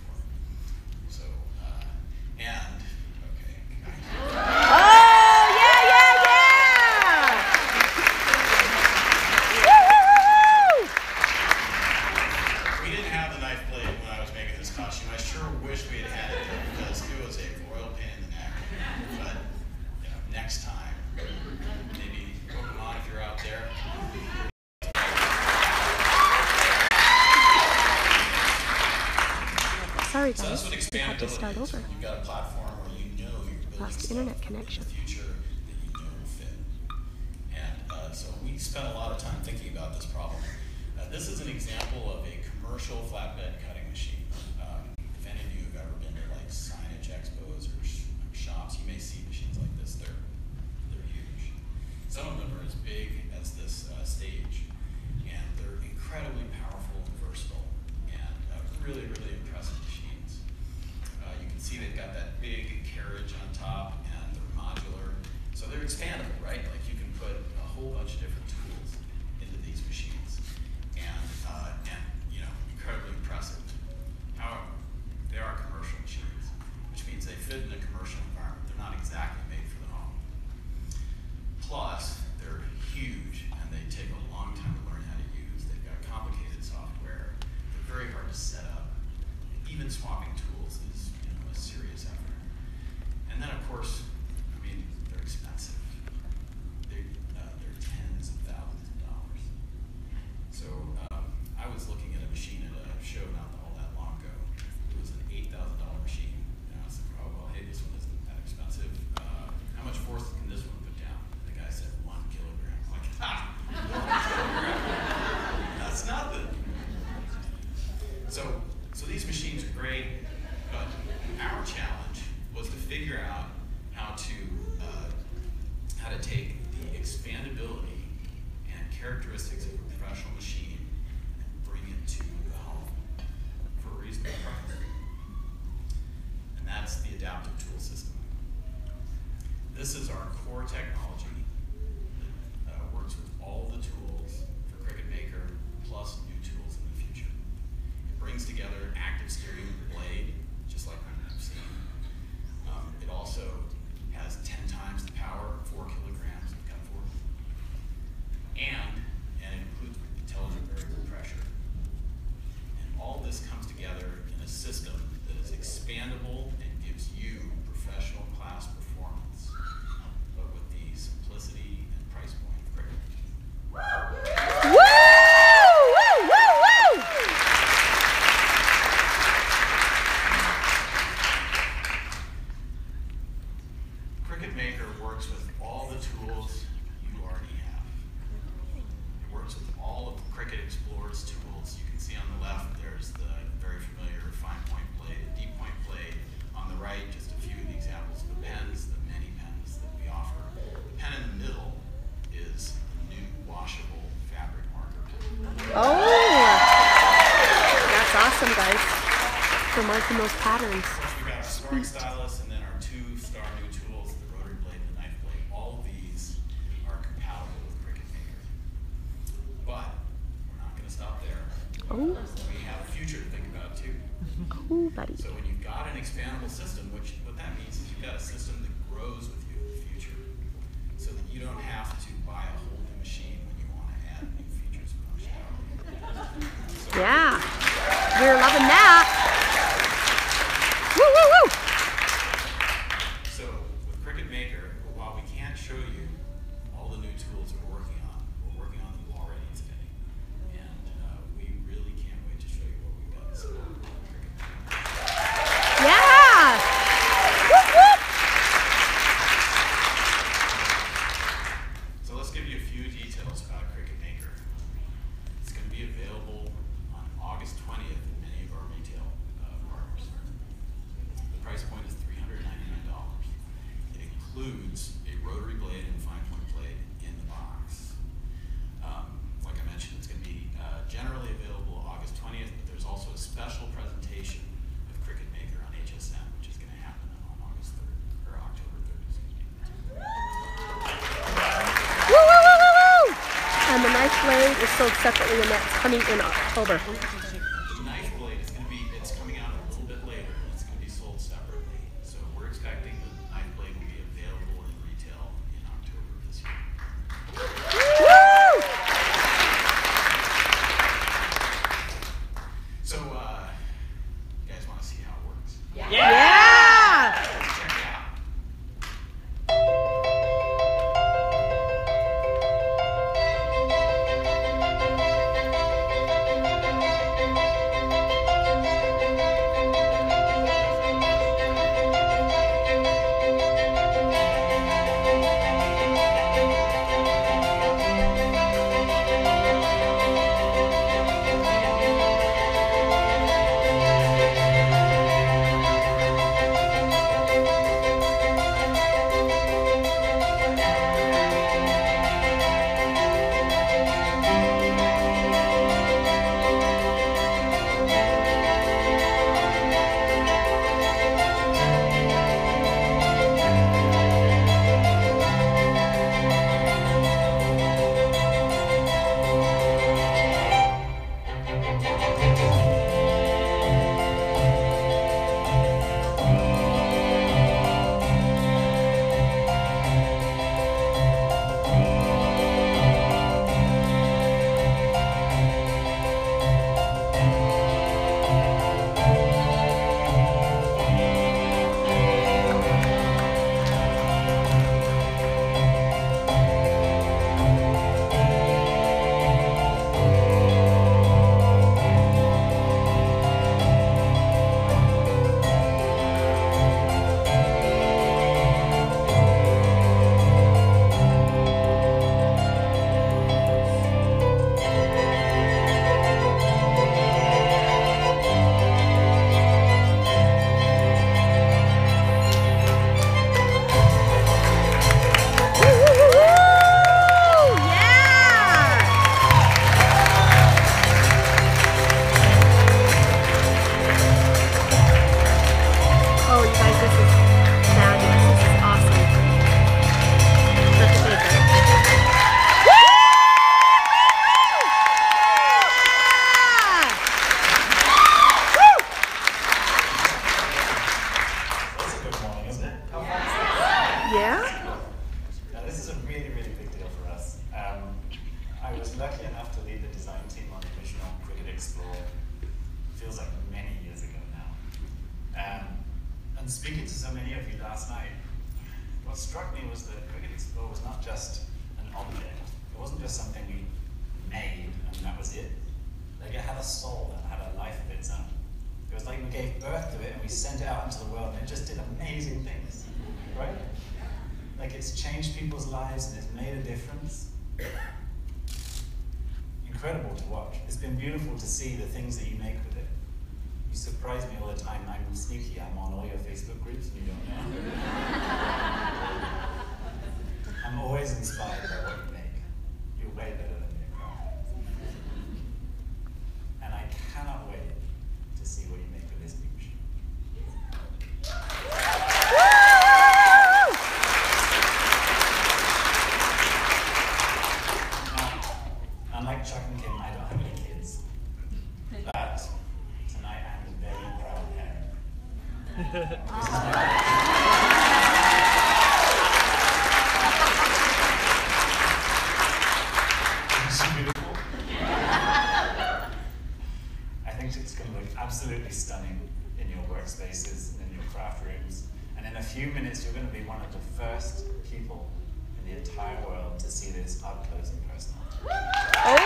costume. I sure wish we had had it there because it was a royal pain in the neck. But you know, next time, maybe Pokemon if you're out there. Sorry So that's guys, what we had to expandability start is. over. You've got a platform where you know you're building Lost stuff internet in connection. the future that you know will fit. And so we spent a lot of time thinking about this problem. This is an example of a commercial flatbed cutting machine. If any of you have ever been to like signage expos or shops, you may see machines like this. They're huge. Some of them are as big as this stage, and they're incredibly powerful and versatile, and really, really impressive machines. You can see they've got that big carriage on top, and they're modular, so they're expandable, right? Like you can put a whole bunch of different tools into these machines, and you know, incredibly impressive. However, they are commercial machines, which means they fit in a commercial environment. They're not exactly made for the home. Plus, they're huge, and they take a long time to learn how to use. They've got complicated software. They're very hard to set up. Even swapping tools is, you know, a serious effort. And then, of course, I mean, they're expensive. They're tens of thousands of dollars. So I was looking at a machine at a show not all that long ago. It was an $8,000 machine. And I was like, oh, well, hey, this one isn't that expensive. How much force can this one put down? The guy said 1 kilogram. I'm like, ha! 1 kilogram. That's nothing. So these machines are great, but our challenge was to figure out how to take the expandability and characteristics of a professional machine and bring it to the home for a reasonable price. And that's the adaptive tool system. This is our core technology that works with all the tools for Cricut Maker plus new tools in the future. It brings together active steering with the blade, just like I've seen. It also has 10 times the power, 4 kilograms of cut force. And it includes intelligent variable pressure. And all this comes together in a system that is expandable and gives you professional class performance, but with the simplicity and price point of Cricut. Woo! Woo! Woo! Woo! Cricut Maker works with all the tools you already have. It works with all of Cricut Explorer's tools. You can see on the left there's the very familiar fine point blade, deep point blade. On the right, just a few of the examples of the pens, the many pens that we offer. The pen in the middle is the new washable fabric marker pen. Oh! That's awesome, guys. For marking those patterns. We've got our scoring stylus and then our 2 star new tools, the rotary blade and the knife blade. All of these are compatible with Cricut Maker. But we're not going to stop there. Oh. We have a future to think about too. Oh, buddy. So when you've got an expandable system, what that means is you've got a system that grows with you in the future, so that you don't have to buy a whole new machine when you want to add new features and functionality. So Yeah. We're loving that. Woo, woo, woo! So with Cricut Maker, while we can't show you all the new tools we're working on them already today. And we really can't wait to show you what we've got. So Cricut Maker. Yeah! Whoop, whoop! So let's give you a few details about Cricut Maker. It's going to be available on August 20th in many of our retail partners. The price point is $399. It includes a rotary blade and fine point blade in the box. Like I mentioned, it's going to be generally available August 20th, but there's also a special presentation of Cricut Maker on HSN, which is going to happen on August 3rd, or October 3rd, excuse me. Woo, woo, woo, woo, woo! And the knife blade is sold separately, and that's coming in October. The knife blade is going to be, it's coming out a little bit later, and it's going to be sold separately. So we're expecting the knife blade will be available in retail in October of this year. Woo! So, you guys want And speaking to so many of you last night, what struck me was that Cricut Explore was not just an object. It wasn't just something we made and that was it. Like it had a soul and had a life of its own. It was like we gave birth to it and we sent it out into the world and it just did amazing things, right? Like it's changed people's lives and it's made a difference. Incredible to watch. It's been beautiful to see the things that you make with it. You surprise me all the time. I'm sneaky. I'm on all your Facebook groups and you don't know. I'm always inspired by what you make. You're way better than your craft. And I cannot wait to see what you make with this new machine. Now, unlike Chuck and Kim, I don't have any kids. But tonight I'm a very proud parent. This is my beautiful. I think it's going to look absolutely stunning in your workspaces and in your craft rooms. And in a few minutes, you're going to be one of the first people in the entire world to see this up close and personal. Oh yeah!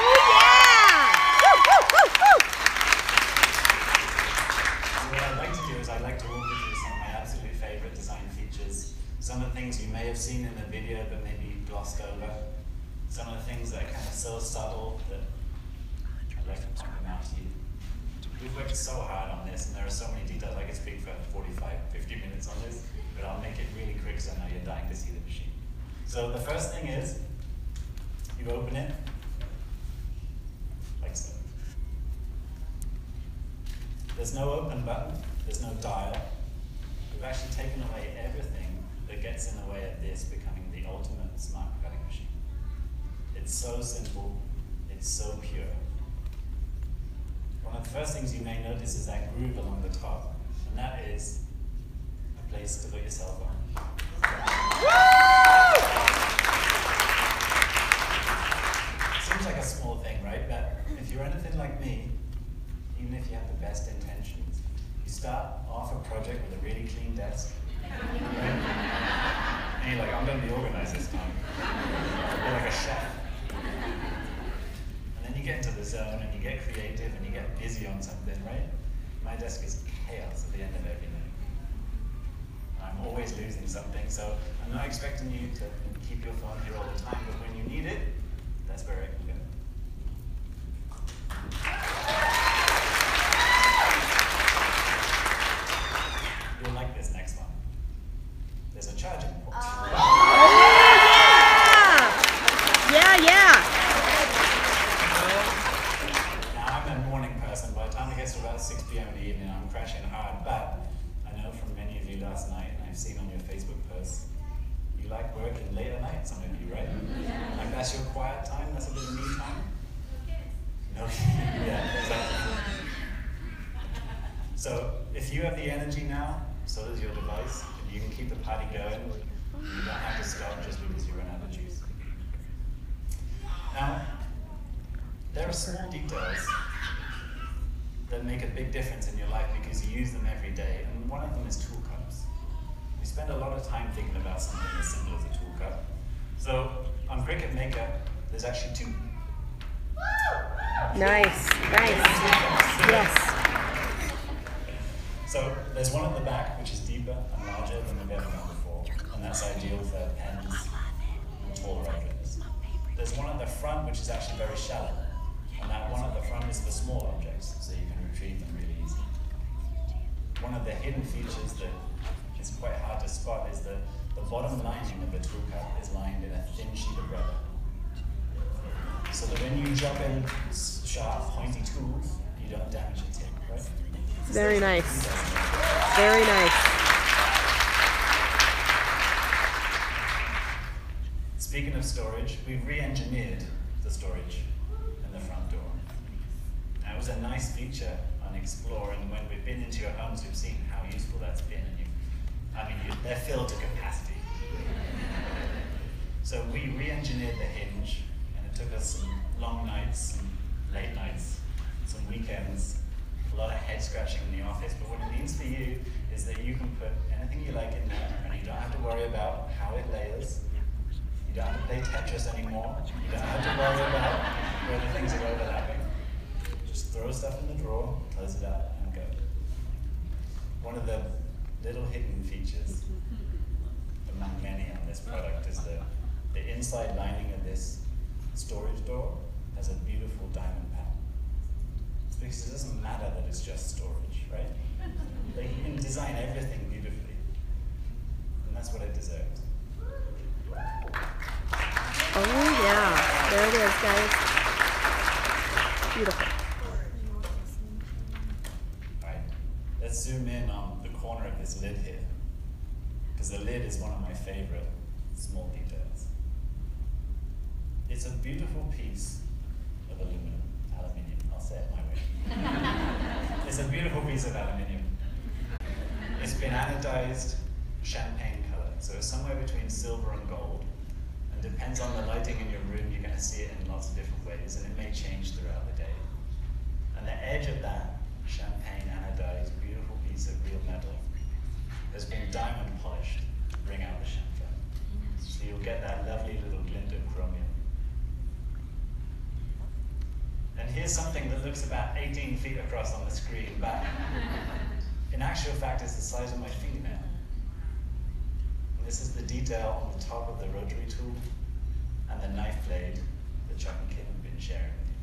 So what I'd like to do is I'd like to walk you through some of my absolute favorite design features. Some of the things you may have seen in the video but maybe glossed over. Some of the things that are kind of so subtle that I'd like to point them out to you. We've worked so hard on this and there are so many details. I could speak for 45, 50 minutes on this, but I'll make it really quick so I know you're dying to see the machine. So the first thing is, you open it, like so. There's no open button, there's no dial. We've actually taken away everything that gets in the way of this becoming the ultimate smart cutting machine. It's so simple, it's so pure. One of the first things you may notice is that groove along the top, and that is a place to put your cell phone. Seems like a small thing, right? But if you're anything like me, even if you have the best intentions, you start off a project with a really clean desk, right? And you're like, I'm going to be organized this time. You're like a chef. And then you get into the zone and you get creative and you get busy on something, right? My desk is chaos at the end of every night. I'm always losing something, so I'm not expecting you to keep your phone here all the time, but when you need it, that's where it can go. You'll like this next one. There's a charging port. Yeah. Now, I'm a morning person. By the time it gets to about 6 p.m. in the evening, I'm crashing hard. But I know from many of you last night, and I've seen on your Facebook posts, you like working late at night, some of you, right? Like that's your quiet time, that's a bit of me time? No, yeah, exactly. So if you have the energy now, so does your device. You can keep the party going. You don't have to stop just because you run out of juice. Now, there are small details that make a big difference in your life because you use them every day, and one of them is tool cups. We spend a lot of time thinking about something as simple as a tool cup. So on Cricut Maker, there's actually two. Nice. Yes. So there's one at the back, which is deeper and larger than we've ever done before, and that's ideal for pens and taller objects. There's one at the front, which is actually very shallow, and that one at the front is for small objects, so you can retrieve them really easily. One of the hidden features that is quite hard to spot is that the bottom lining of the tool cup is lined in a thin sheet of rubber, so that when you drop in sharp, pointy tools, you don't damage the tip, right? Very nice. Very nice. Speaking of storage, we've re-engineered the storage in the front door. Now, it was a nice feature on Explore, and when we've been into your homes, we've seen how useful that's been. And they're filled to capacity. So we re-engineered the hinge, and it took us some long nights, some late nights, some weekends, a lot of head head scratching in the office, but what it means for you is that you can put anything you like in there, and you don't have to worry about how it layers. You don't have to play Tetris anymore. You don't have to worry about whether things are overlapping. Just throw stuff in the drawer, close it up, and go. One of the little hidden features among many on this product is the inside lining of this storage door has a beautiful diamond pattern. It's because it doesn't matter that it's just storage, right? Like you can design everything beautifully, and that's what it deserves. Oh yeah, there it is, guys. Beautiful. Alright, let's zoom in on the corner of this lid here, because the lid is one of my favorite small details. It's a beautiful piece of aluminium, I'll say it my way. It's a beautiful piece of aluminium. It's been anodized champagne color, so it's somewhere between silver and gold. And depends on the lighting in your room, you're going to see it in lots of different ways, and it may change throughout the day. And the edge of that champagne anodized, beautiful piece of real metal has been diamond polished to bring out the champagne. So you'll get that lovely little glint of chromium. And here's something that looks about 18 feet across on the screen, but in actual fact it's the size of my fingernail. And this is the detail on the top of the rotary tool and the knife blade that Chuck and Kim have been sharing with you.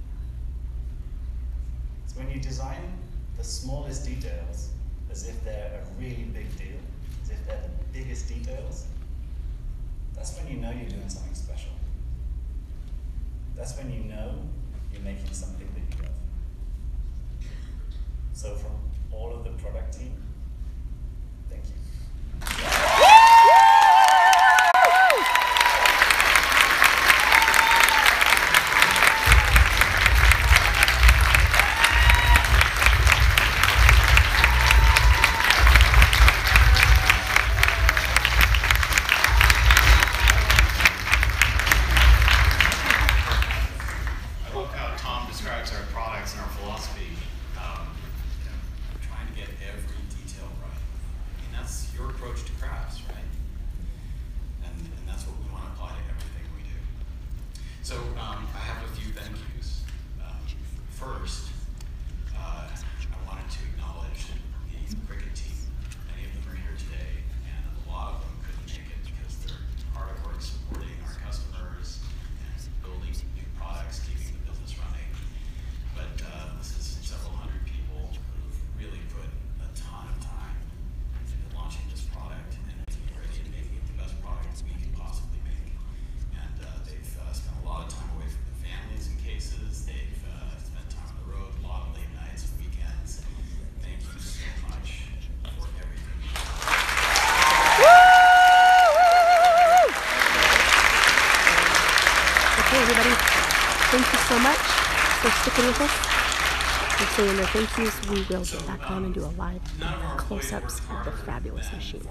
So when you design the smallest details as if they're a really big deal, as if they're the biggest details, that's when you know you're doing something special. That's when you know you're making something that you love. So from all of the product team, thank you. Thank you so much for sticking with us and saying their thank yous. We will get back on and do a live close-ups of the fabulous machine.